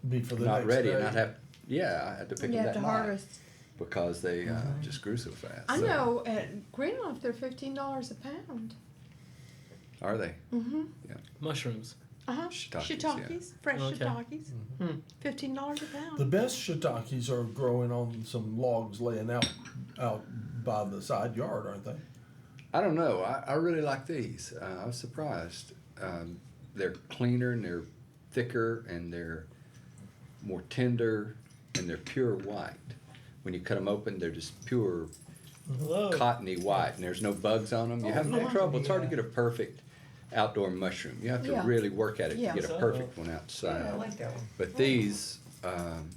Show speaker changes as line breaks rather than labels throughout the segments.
be for the
not
next
ready,
day.
and I had to pick
You
them
have
that
to
night
harvest.
because they just grew so fast.
I
So,
know at Greenleaf they're $15 a pound.
Are they?
Mm-hmm.
Mushrooms.
Shiitakes,
Fresh
Okay.
shiitakes. $15 a pound.
The best shiitakes are growing on some logs laying out by the side yard, aren't they?
I don't know. I really like these. I was surprised. They're cleaner and they're thicker and they're more tender and they're pure white. When you cut them open, they're just pure
Hello.
cottony white, and there's no bugs on them. You have no
nice.
trouble. It's hard to
Yeah.
get a perfect outdoor mushroom. You have to
Yeah.
really work at it
Yeah.
to get a perfect one
Yeah,
outside.
I like that one.
But these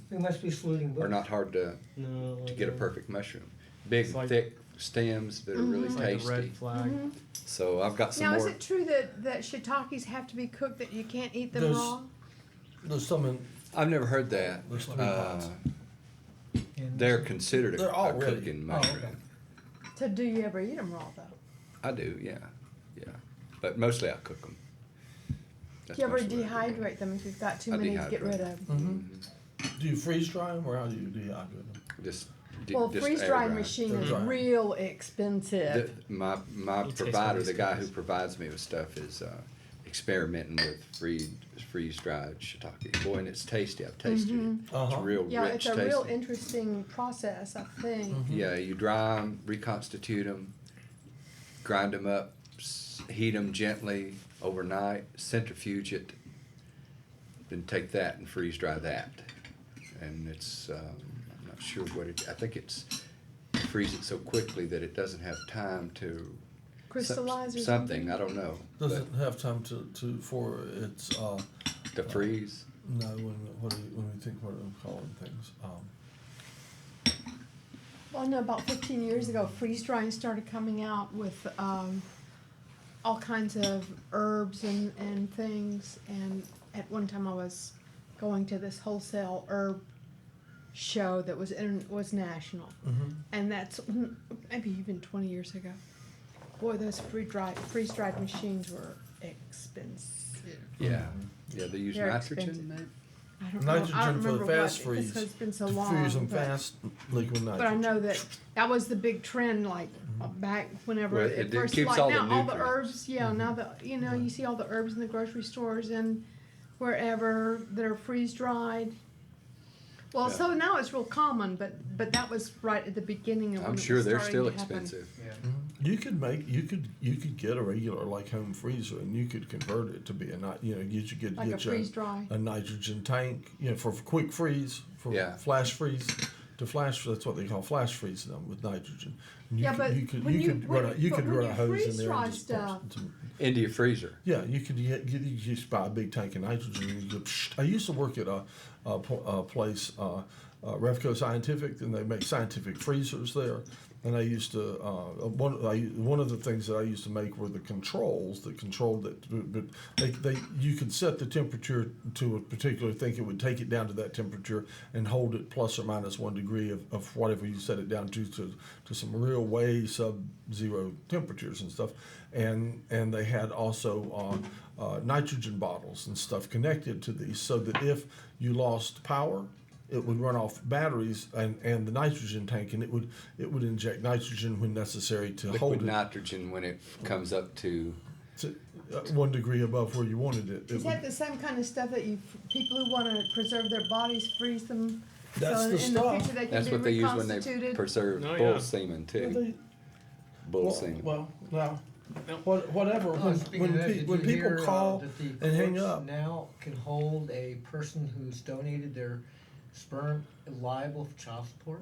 We must be saluting
are
books.
not hard to
No.
get a perfect mushroom. Big,
It's like-
thick stems that are really
It's like
tasty.
a red flag.
So I've got some
Now,
more.
is it true that shiitakes have to be cooked, that you can't eat them
There's-
raw?
There's some in,
I've never heard that.
there's 3 pots.
And
They're considered
They're
a
already-
cooking
oh,
mushroom.
okay.
So do you ever eat them raw though?
I do, yeah. But mostly I cook them.
Do you ever dehydrate them if you've got too many to get rid of?
Do you freeze dry them, or how do you dehydrate them?
Just,
Well,
just
freeze
air
drying
dry.
machine
Air
is
dry.
real expensive.
My
It tastes
provider,
like
the guy who
biscuits.
provides me with stuff, is experimenting with freeze dried shiitake. Boy, and it's tasty. I've tasted it.
Uh-huh.
It's real
Yeah,
rich
it's a real
tasting.
interesting process, I think.
Yeah, you dry them, reconstitute them, grind them up, heat them gently overnight, centrifuge it, then take that and freeze dry that. And it's, I'm not sure what it, I think it's, freeze it so quickly that it doesn't have time to.
Crystallize or
something, I don't know.
Doesn't have time for its,
To freeze.
no, when we think what I'm calling things.
Well, I know about 15 years ago, freeze drying started coming out with all kinds of herbs and things. And at one time, I was going to this wholesale herb show that was national, and that's maybe even 20 years ago. Boy, those freeze dried machines were expensive.
Yeah. Yeah, they use
They're
nitrogen,
expensive.
maybe?
I don't know. I don't
Nitrogen for the
remember
fast
what,
freeze.
because it's been so
To
long.
freeze them
but-
fast, liquid nitrogen.
But I know that was the big trend, like back whenever
Well,
it
it
first,
keeps
like
all the
now all the
nutrients.
herbs, now you see all the herbs in the grocery stores and wherever that are freeze dried. Well,
Yeah.
so now it's real common, but that was right at the beginning of when
I'm
it
sure
was
they're
starting
still
to happen.
expensive.
Yeah.
You could get a regular like home freezer, and you could convert it to be you could
Like a
get
freeze dry.
a nitrogen tank, for quick freeze, for
Yeah.
flash freeze. To flash, that's what they call flash freeze them with nitrogen. And
Yeah, but
you could
when you-
run a, you
but
could
when
run
you
a hose in
freeze
there
dry
and just
stuff-
Into your freezer.
yeah, you could you just buy a big tank of nitrogen. And you go, I used to work at a place, Revco Scientific, and they make scientific freezers there. And I used to one of the things that I used to make were the controls that controlled it. But you could set the temperature to a particular thing. It would take it down to that temperature and hold it plus or minus 1 degree of whatever you set it down to some real way sub-zero temperatures and stuff. And they had also nitrogen bottles and stuff connected to these, so that if you lost power, it would run off batteries and the nitrogen tank, and it would inject nitrogen when necessary to hold
Liquid
it
nitrogen when it comes up to.
to 1 degree above where you wanted it.
Is that the same kind of stuff that people who want to preserve their bodies freeze them?
That's
so
the
in
stuff.
the future they can
That's
be
what they use when they
reconstituted?
preserve
Oh,
bull
yeah.
semen
Well,
too. Bull semen.
now,
No.
whatever.
Speaking
When
of that, did
when
you
people
hear,
call
that the
and hang
courts
up,
now can hold a person who's donated their sperm liable for child support?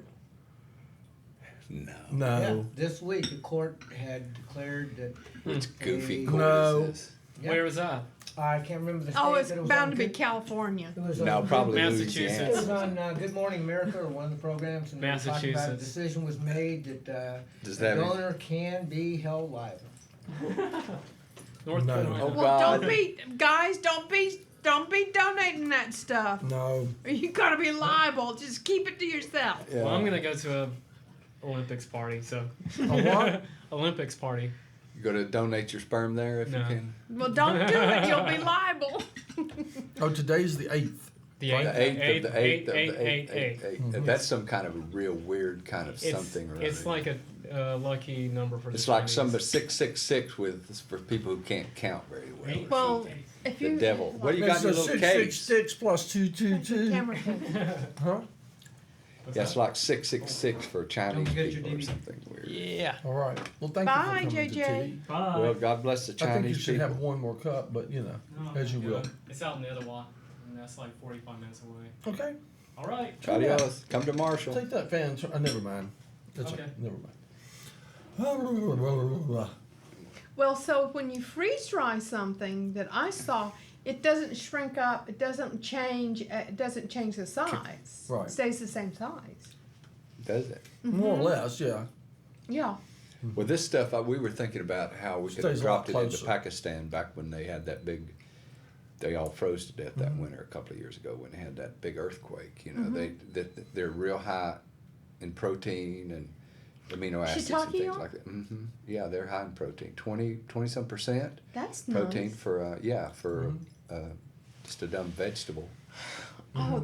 No.
no.
Yeah, this week the court had declared that.
Which goofy
a-
court
No.
is this?
Yeah,
Where was that?
I can't remember the state.
Oh, it's
but it was
bound
on
to be
Good-
California.
It was
No,
on
probably
Massachusetts.
It was
Louisiana.
on Good Morning America or one of the programs, and they were talking about a
Massachusetts.
decision was made that
Does
the
that mean-
donor can be held liable.
North
No.
Carolina.
Oh,
Well,
God.
don't be donating that stuff.
no.
You gotta be liable. Just keep it to yourself.
Yeah.
Well, I'm gonna go to a Olympics party. So.
A what?
Olympics party.
You go to donate your sperm there if you
No.
can.
Well, don't do it. You'll be liable.
Oh, today's the 8th.
The
Right.
The eighth of the eighth of
eight,
the eighth,
eight, eight.
And that's some kind of a real weird kind of
It's,
something or
it's
other.
like a lucky number for the
It's like
Chinese.
some 666 with for people who can't count very well. or
Well,
something.
if
The
you.
devil. What do you got
It's
in
a
your little case?
666 plus 222.
Camera case.
Huh?
What's
Yeah, it's
that?
like 666 for Chinese
forget your
people or
DVD.
something weird.
Yeah.
All right. Well, thank
Bye,
you for coming
JJ.
to tea.
Bye.
Well, God bless the
I think you
Chinese
should
people.
have one more cup, but you know,
No,
as you
I'm
will.
good. It's out in the other one, and that's like 45 minutes away.
Okay.
All right.
Adios. Come to Marshall.
Take that fan. Never mind. That's
Okay.
Never mind.
Well, so when you freeze dry something that I saw, it doesn't shrink up, it doesn't change the size.
Right.
It stays the same size.
Does it?
More or less, yeah.
Yeah.
Well, this stuff, we were thinking about how we could have
Stays a lot
dropped it into
closer.
Pakistan back when they had that big, they all froze to death that
Mm-hmm.
winter a couple of years ago when they had that big earthquake. You know, they're real high in protein and amino acids and
Shiitake
things
are?
like that. Hmm. Yeah, they're high in protein. 20-some percent
That's
protein
nice.
for, just a dumb vegetable.
Oh,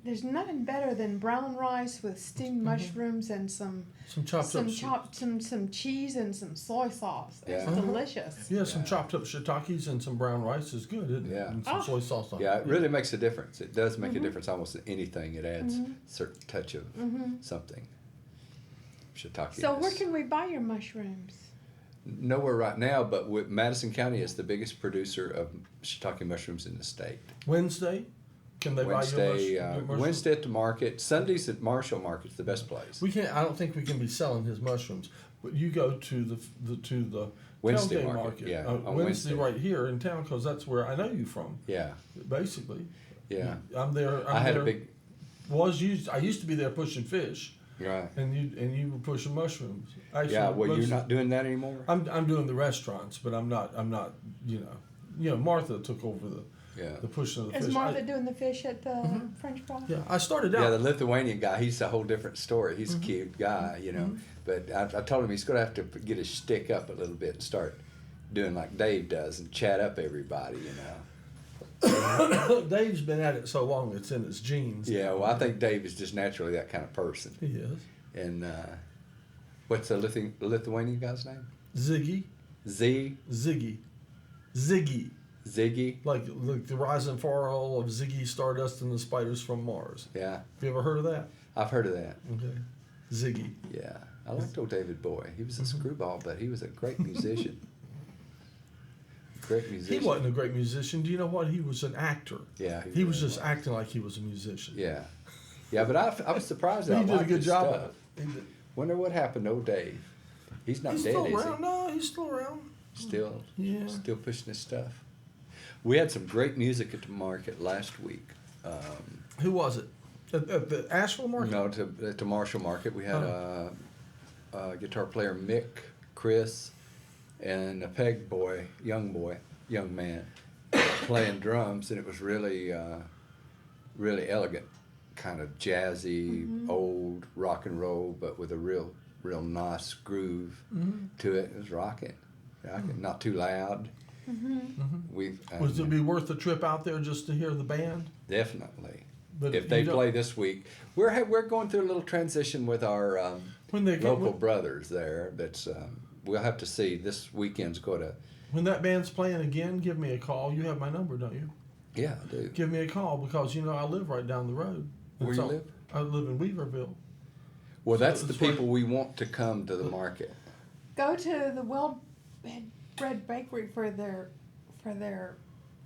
there's nothing better than brown rice with steamed mushrooms and some
Some chopped up.
some cheese and some soy sauce. It's
Yeah.
delicious.
Yeah, some
Yeah.
chopped up shiitakes and some brown rice is good, isn't it?
Yeah.
And some
Oh.
soy sauce on
Yeah,
it.
it really makes a difference. It does make a difference almost in anything. It adds a certain touch of something. Shiitake.
So where can we buy your mushrooms?
Nowhere right now, but Madison County is the biggest producer of shiitake mushrooms in the state.
Wednesday, can they
Wednesday,
buy your mushrooms?
Wednesday at the market. Sundays at Marshall Market's the best place.
We can't. I don't think we can be selling his mushrooms. But you go to the
Wednesday
tailgate
market, yeah, on
Wednesday
Wednesday.
right here in town because that's where I know you from.
Yeah,
Basically,
yeah.
I'm there.
I had a big
I used to be there pushing fish,
right.
and you were pushing mushrooms. Actually,
Yeah, well, you're
most-
not doing that anymore.
I'm doing the restaurants, but I'm not. You know, Martha took over
Yeah,
the pushing of the
Is
fish.
Martha doing the fish at the French fry?
Yeah, I started
yeah.
out.
The Lithuanian guy, he's a whole different story. He's a cute guy, you know. But I told him he's going to have to get his stick up a little bit and start doing like Dave does and chat up everybody, you know.
Dave's been at it so long; it's in his genes.
Yeah, well, I think Dave is just naturally that kind of person.
He is.
And what's the Lithuanian guy's name?
Ziggy, Ziggy,
Ziggy.
like the rise and fall of Ziggy Stardust and the Spiders from Mars.
Yeah,
Have you ever heard of that?
I've heard of that.
Okay, Ziggy.
Yeah, I liked old David Bowie. He was a screwball, but he was a great musician. Great
He
musician.
wasn't a great musician. Do you know what? He was an actor.
Yeah,
He was
really
just acting like he was a musician.
Yeah, yeah, but I was surprised.
But
That
he
I
did a
liked
good
his
job
stuff.
of it. He did.
Wonder what happened to old Dave. He's not
He's
dead,
still
is
around. No, he's still around.
he? Still,
Yeah.
still pushing his stuff. We had some great music at the market last week.
Who was it? At the Asheville Market?
No, at the Marshall Market, we had guitar player Mick, Chris, and a peg boy, young man, playing drums, and it was really, really elegant, kind of jazzy, old rock and roll, but with a real nice groove to it. It was rocking, not too loud.
Would it be worth the trip out there just to hear the band?
Definitely.
But
If they
you don't-
play this week, we're going through a little transition with our
When they get,
local brothers there. That's we'll have to see. This weekend's going to.
when that band's playing again, give me a call. You have my number, don't you?
Yeah, I do.
Give me a call because I live right down the road.
Where
And
you
so-
live?
I live in Weaverville.
Well,
So
that's the
it's where-
people we want to come to the market.
Go to the Well Bread Bakery for their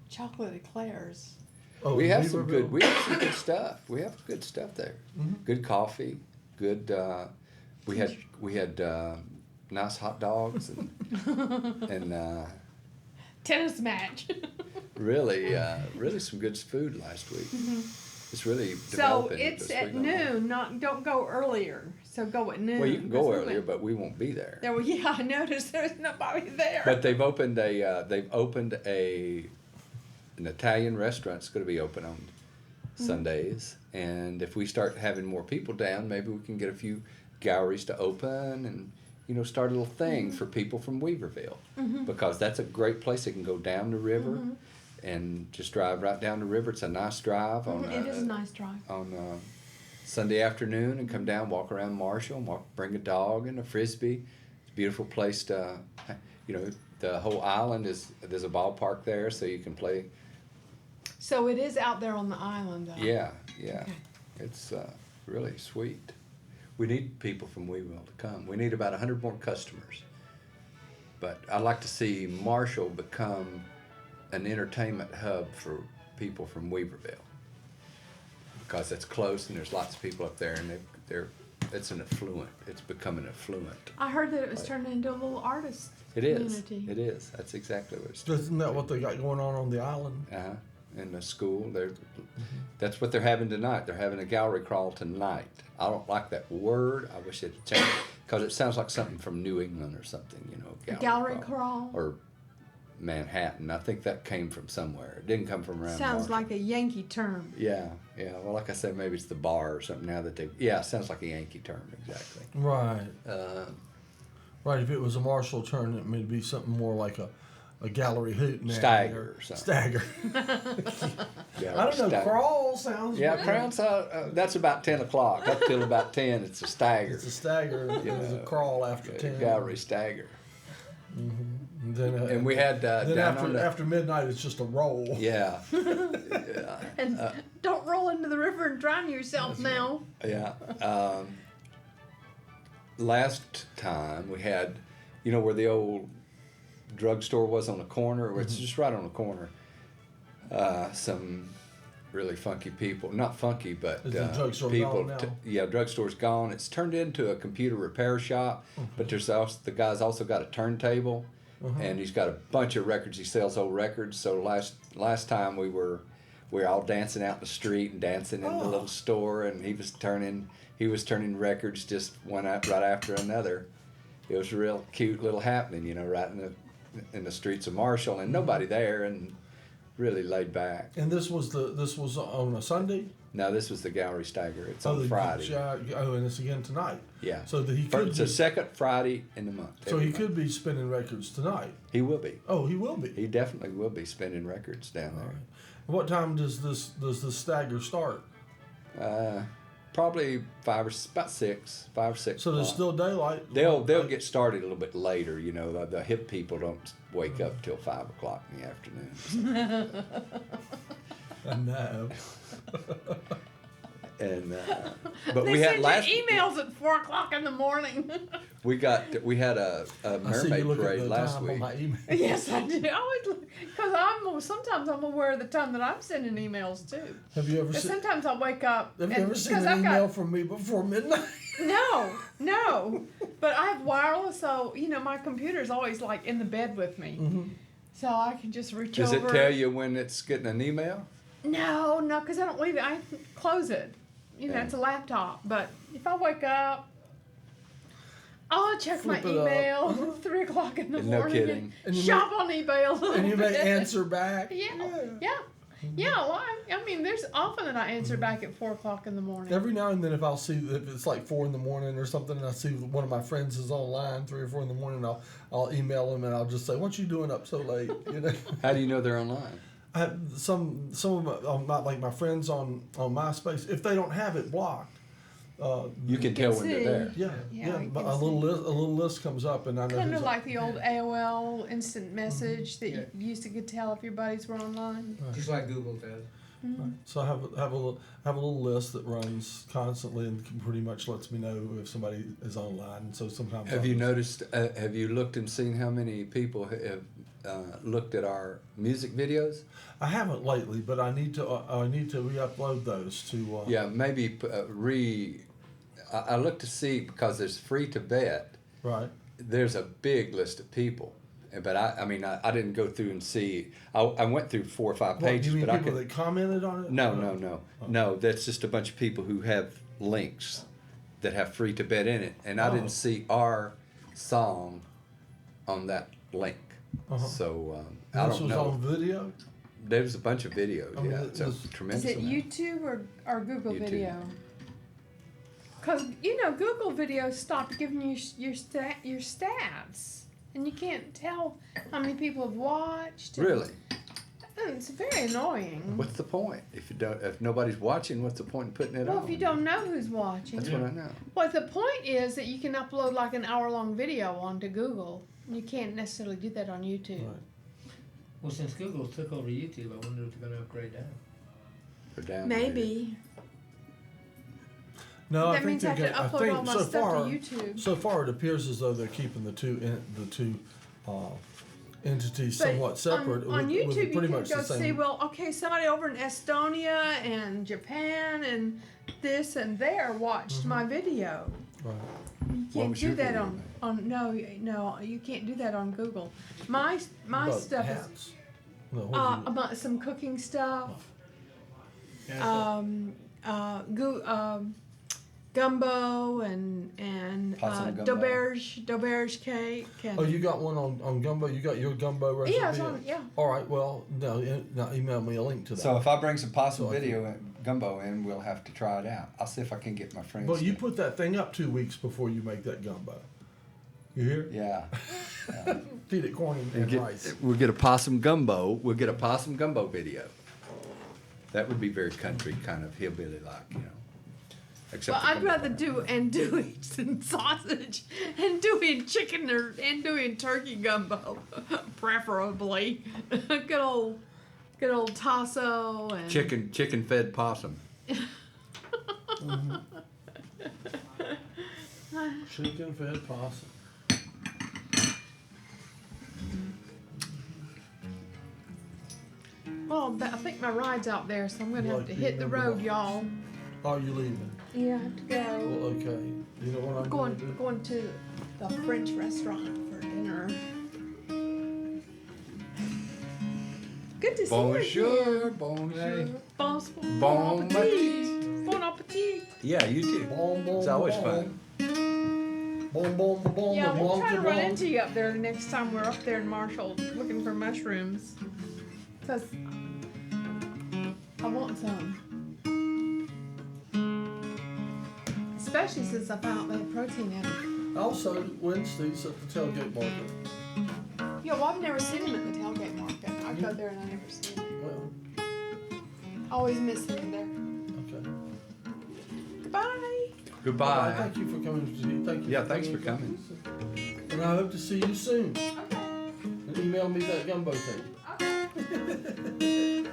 chocolate eclairs.
Oh,
We
in
have some
Weaverville?
good. We have some good stuff. We have good stuff there. Good coffee. Good. We had nice hot dogs and
Tennis match.
really some good food last week. It's really
So
developing.
it's
this
at
week.
noon. Don't go earlier. So go at noon.
Well, you can go
That's
earlier, but we won't be there.
There, well, yeah, I noticed there's nobody there.
But they've opened an Italian restaurant. It's going to be open on Sundays, and if we start having more people down, maybe we can get a few galleries to open and start a little thing for people from Weaverville, because that's a great place. They can go down the river, and just drive right down the river. It's a nice drive on
It is a nice drive.
on Sunday afternoon, and come down, walk around Marshall, and bring a dog and a frisbee. It's a beautiful place to, you know, the whole island there's a ballpark there, so you can play.
So it is out there on the island, though.
Yeah, yeah,
Okay.
it's really sweet. We need people from Weeville to come. We need about 100 more customers. But I'd like to see Marshall become an entertainment hub for people from Weaverville, because it's close and there's lots of people up there, and it's becoming affluent.
I heard that it was turned into a little artist
It is.
community.
It is. That's exactly what it's.
Isn't that what they got going on the island?
In the school, that's what they're having tonight. They're having a gallery crawl tonight. I don't like that word. I wish it'd change, because it sounds like something from New England or something. You know,
Gallery crawl?
or Manhattan. I think that came from somewhere. It didn't come from around.
Sounds
Marshall.
like a Yankee term.
Yeah, yeah. Well, like I said, maybe it's the bar or something. Now that they, yeah, it sounds like a Yankee term exactly.
Right.
Right.
If it was a Marshall turn, it may be something more like a gallery hoot.
Stagger or something.
Stagger.
Yeah,
I don't know.
stagger.
Crawl sounds.
Yeah,
weird.
crowns. That's about 10 o'clock. Up till about 10, it's a stagger.
It's a stagger. It's a crawl after 10.
Gallery stagger.
And then,
And we had
then
down on the,
after midnight, it's just a roll.
yeah, yeah,
And don't roll into the river and drown yourself now.
yeah. Last time we had, you know, where the old drugstore was on the corner. It's just right on the corner. Some really funky people, not funky, but
Is the drugstore
people.
gone now?
Yeah, drugstore's gone. It's turned into a computer repair shop, but there's also the guy's also got a turntable, and he's got a bunch of records. He sells old records. So last time we were all dancing out in the street and dancing in the little store, and he was turning records just one right after another. It was a real cute little happening, you know, right in the streets of Marshall, and nobody there, and really laid back.
And this was on a Sunday.
No, this was the Gallery Stagger. It's
Oh,
on Friday.
and it's again tonight.
Yeah.
So that he could.
It's the second Friday in the month.
So
every
he
month.
could be spinning records tonight.
He will be.
Oh, he will be.
He definitely will be spinning records down there.
What time does this stagger start?
Probably about 6, 5 or 6.
So there's
o'clock.
still daylight.
They'll get started a little bit later. You know, the hip people don't wake up till 5 o'clock in the afternoon.
I know.
And but
They
we had
send
last
you emails at 4 o'clock in the morning.
we had a
I see you
mermaid
look at
parade
the
last
time on
week.
my email.
Yes, I do. Because sometimes I'm aware of the time that I'm sending emails too.
Have you ever
Because
seen?
sometimes I wake up.
Have you
and-
ever seen
'cause
an
I've
email
got-
from me before midnight?
No. But I have wireless, so my computer's always like in the bed with me, so I can just reach
Does
over.
it tell you when it's getting an email?
No, because I don't leave it. I close it.
Yeah.
It's a laptop. But if I wake up, I'll check my
Flip it up.
email 3 o'clock in the
No
morning
kidding.
and
And you
shop on eBay a little
And you may
bit.
answer back.
Yeah. Well, I mean, there's often that I answer back at 4 o'clock in the morning.
Every now and then, if I'll see if it's like 4 in the morning or something, and I see one of my friends is online 3 or 4 in the morning, I'll email them and I'll just say, "What you doing up so late?" You know.
How do you know they're online?
I have some of my, like my friends on MySpace, if they don't have it blocked,
You can tell when
see.
they're there.
Yeah, you
but
can
a little list comes up, and I know
Kind
who's
of like the old AOL instant message that
Yeah.
you used to could tell if your buddies were online.
Just like Google does.
So I have a little list that runs constantly and pretty much lets me know if somebody is online. And so sometimes
Have
I'll
you
just-
noticed? Have you looked and seen how many people have looked at our music videos?
I haven't lately, but I need to re-upload those to.
Yeah, maybe I looked to see, because there's free to bet.
Right.
There's a big list of people, but I didn't go through and see. I went through 4 or 5
What,
pages,
you mean
but I
people
could.
that commented on it?
No. That's just a bunch of people who have links that have free to bet in it, and I
Oh.
didn't see our song on that link.
Uh-huh.
So
And
I
this
don't
was
know.
on video.
There's a bunch of videos.
I mean,
Yeah, it's a
this-
tremendous
Is it
amount.
YouTube or Google
YouTube.
Video? Because Google Video stopped giving you your stats, and you can't tell how many people have watched. and-
Really?
it's very annoying.
What's the point? If nobody's watching, what's the point in putting it on?
Well, if you don't know who's watching.
That's what I know.
Well, the point is that you can upload like an hour-long video onto Google. You can't necessarily do that on YouTube.
Right.
Well, since Google took over YouTube, I wonder if they're gonna upgrade that.
Or down
Maybe.
No, I
That
think
means I
they're
have to
gonna, I
upload
think
all my
so
stuff
far,
to YouTube.
so far it appears as though they're keeping the two entities
But
somewhat separate.
On
with
YouTube, you
pretty
can
much
go
the same.
see, well, okay, somebody over in Estonia and Japan and this and there watched my video.
Right.
You
What
can't
was
do
your
that
video,
on no, you can't do that on Google. My
About
stuff is
hats. No, what do you-
about some cooking stuff.
Yeah,
Gumbo and
Possum gumbo.
d'auberge cake. And,
Oh, you got one on gumbo? You got your gumbo recipe?
yeah, it's on, yeah.
All right. Well, now email me a link to that.
So if I bring some possum
So I
video gumbo in, we'll have to try it out. I'll see if I can get my friends.
But you
to-
put that thing up 2 weeks before you make that gumbo. You hear?
Yeah.
Feed it corn and rice.
We'll get a possum gumbo. We'll get a possum gumbo video. That would be very country, kind of hillbilly-like, you know. Except
Well,
for
I'd
gumbo.
rather do andouille and sausage and doing chicken or and doing turkey gumbo, preferably. Good old tasso and
chicken fed possum.
Chicken fed possum.
Well, I think my ride's out there, so I'm gonna have
Like
to
you
hit the
remember
road,
that.
y'all.
Are you leaving?
Yeah, I have to go.
Well, okay. You know what I'm going to do?
Going to the French restaurant for dinner. Good to see you
Bonjour,
again.
bonjour.
Bon
Bon
appetit. Bon appetit.
Yeah, you too.
Boom, boom,
It's always
boom.
fun.
Boom, boom, boom,
Yeah, we'll
boom,
try to
boom,
run
boom.
into you up there the next time we're up there in Marshall looking for mushrooms. 'Cause I want some. Especially since I found out they had protein in it.
Also, Wednesdays at the tailgate market.
Yeah, well, I've never seen them at the tailgate market. I go there and I never see them.
Well,
I always miss them there.
okay.
Goodbye.
Goodbye.
Thank you for coming. Thank you.
Yeah, thanks for coming.
And I hope to see you soon.
Okay.
And email me that gumbo thing.
Okay.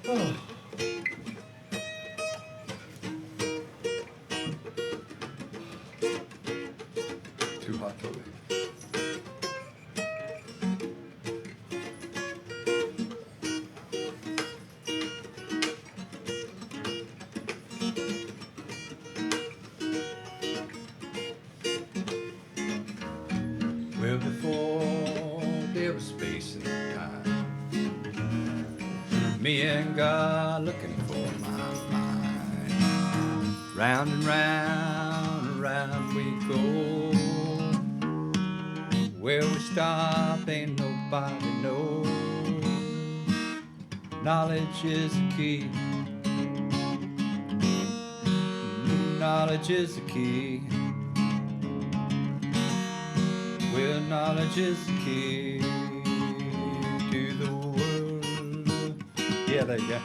Oh.
Too hot for me. Well, before there was space and time, me and God looking for my mind. Round and round, around we go. Where we stop, ain't nobody knows. Knowledge is the key. Knowledge is the key. Well, knowledge is the key to the world. Yeah, there you go.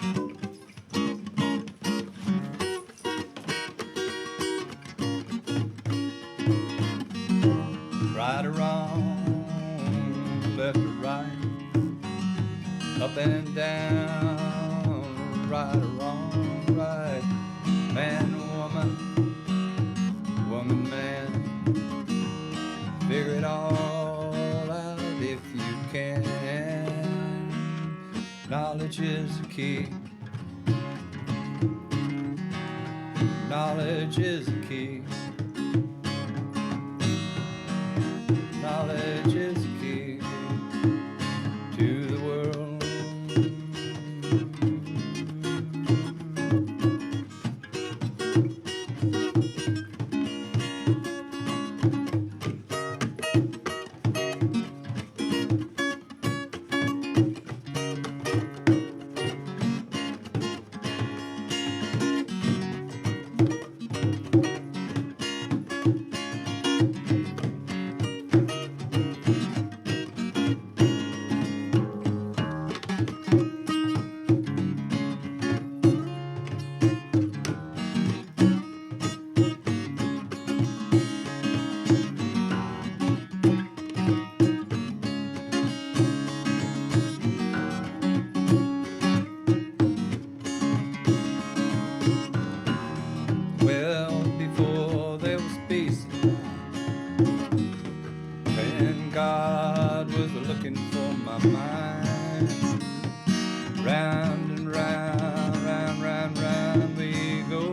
Right or wrong, left or right, up and down, right or wrong, right, man or woman, woman, man, figure it all out if you can. Knowledge is the key. Knowledge is the key. Knowledge is the key. Round and round, round, round, round we go.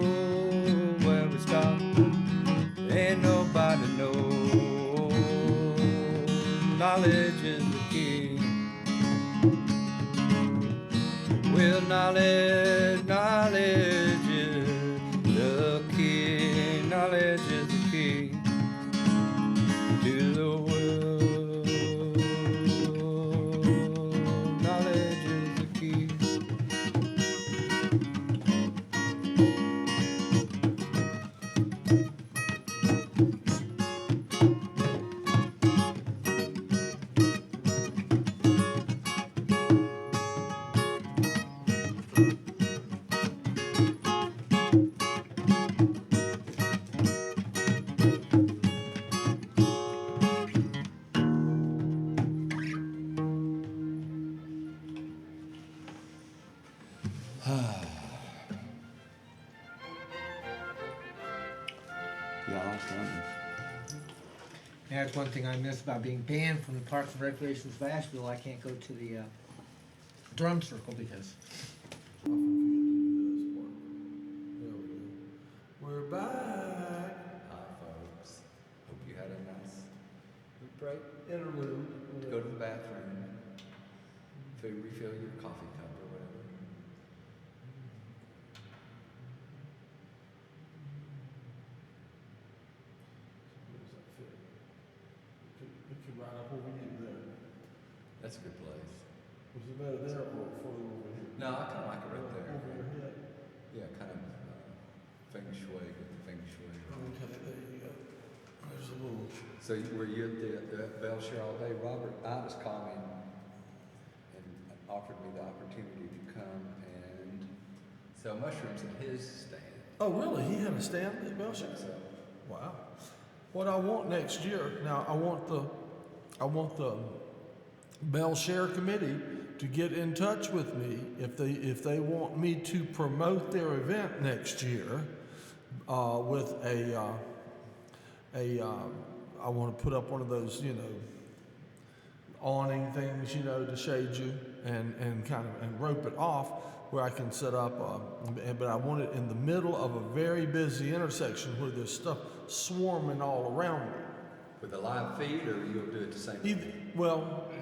Where we stop, ain't nobody know. Knowledge is the key. Well, knowledge is the key. Knowledge is the key to the world. Knowledge is the key. Y'all something.
That's one thing I miss about being banned from the Parks and Recreations of Asheville. I can't go to the drum circle because
There we go. We're back.
Hi, folks. Hope you had a nice break
Interlude.
to go to the bathroom, to refill your coffee cup or whatever.
It could ride up over you there.
That's a good place.
Was it better there or further over here?
No, I kind of like it right there.
Over your head.
Yeah, kind of feng shui, get the feng shui.
Okay, there you go. There's a little.
So were you at the Belshire all day? Robert Ives called me and offered me the opportunity to come and sell mushrooms at his stand.
Oh, really? He had a stand at Belshire?
So,
Wow. What I want next year, now I want the Belshare committee to get in touch with me if they want me to promote their event next year with I want to put up one of those, awning things, to shade you and kind of and rope it off where I can set up, but I want it in the middle of a very busy intersection where there's stuff swarming all around me.
with a live feed, or you'll do it the same?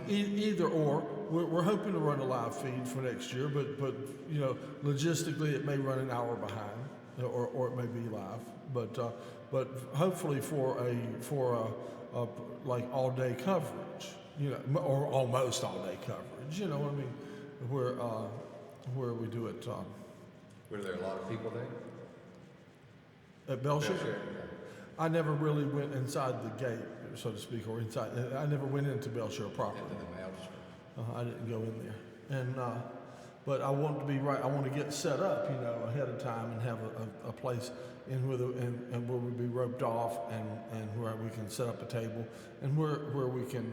Either or. We're hoping to run a live feed for next year, but logistically it may run an hour behind, or it may be live. But hopefully for a like all day coverage, or almost all day coverage. You know what I mean? Where we do it
Were there a lot of people there?
at Belshire.
Belshire.
I never really went inside the gate, so to speak, or inside. I never went into Belshire properly.
Into the maelstrom.
I didn't go in there, and but I want to be right. I want to get set up, ahead of time, and have a place in where and where we'll be roped off, and where we can set up a table, and where we can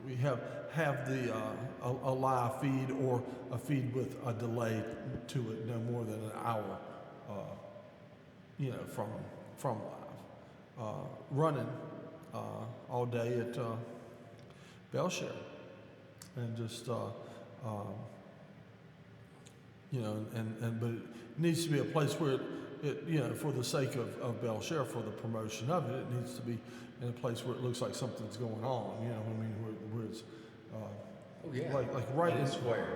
we have the a live feed or a feed with a delay to it, no more than an hour, from live, running all day at Belshire. And just, but it needs to be a place where it for the sake of Belshire, for the promotion of it, it needs to be in a place where it looks like something's going on, where it's,
Oh yeah.
like right
In
in,
the square.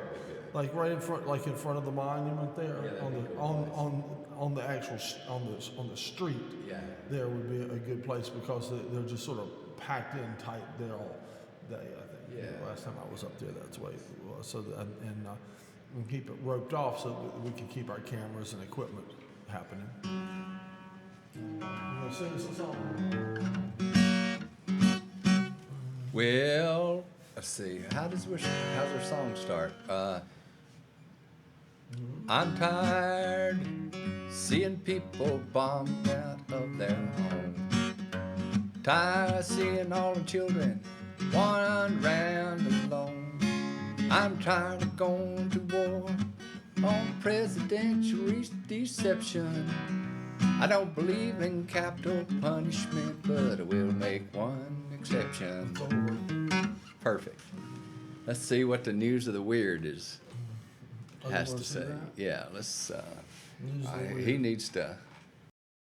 like right in front, like in front of the monument there,
Yeah, that'd
on
be a
the,
good
on the actual, on the street.
Yeah.
There would be a good place because they're just sort of packed in tight there all day, I think.
Yeah.
Last time I was up there, that's the way it was. So and keep it roped off so that we can keep our cameras and equipment happening. You gonna sing us a song?
Well, let's see. How's our song start? I'm tired seeing people bombed out of their home. Tired of seeing all the children wandering around alone. I'm tired of going to war on presidential deception. I don't believe in capital punishment, but I will make one exception. Perfect. Let's see what the news of the weird is.
Oh, you
has
wanna
to
see
say.
that?
Yeah, let's,
Usually we-
he needs to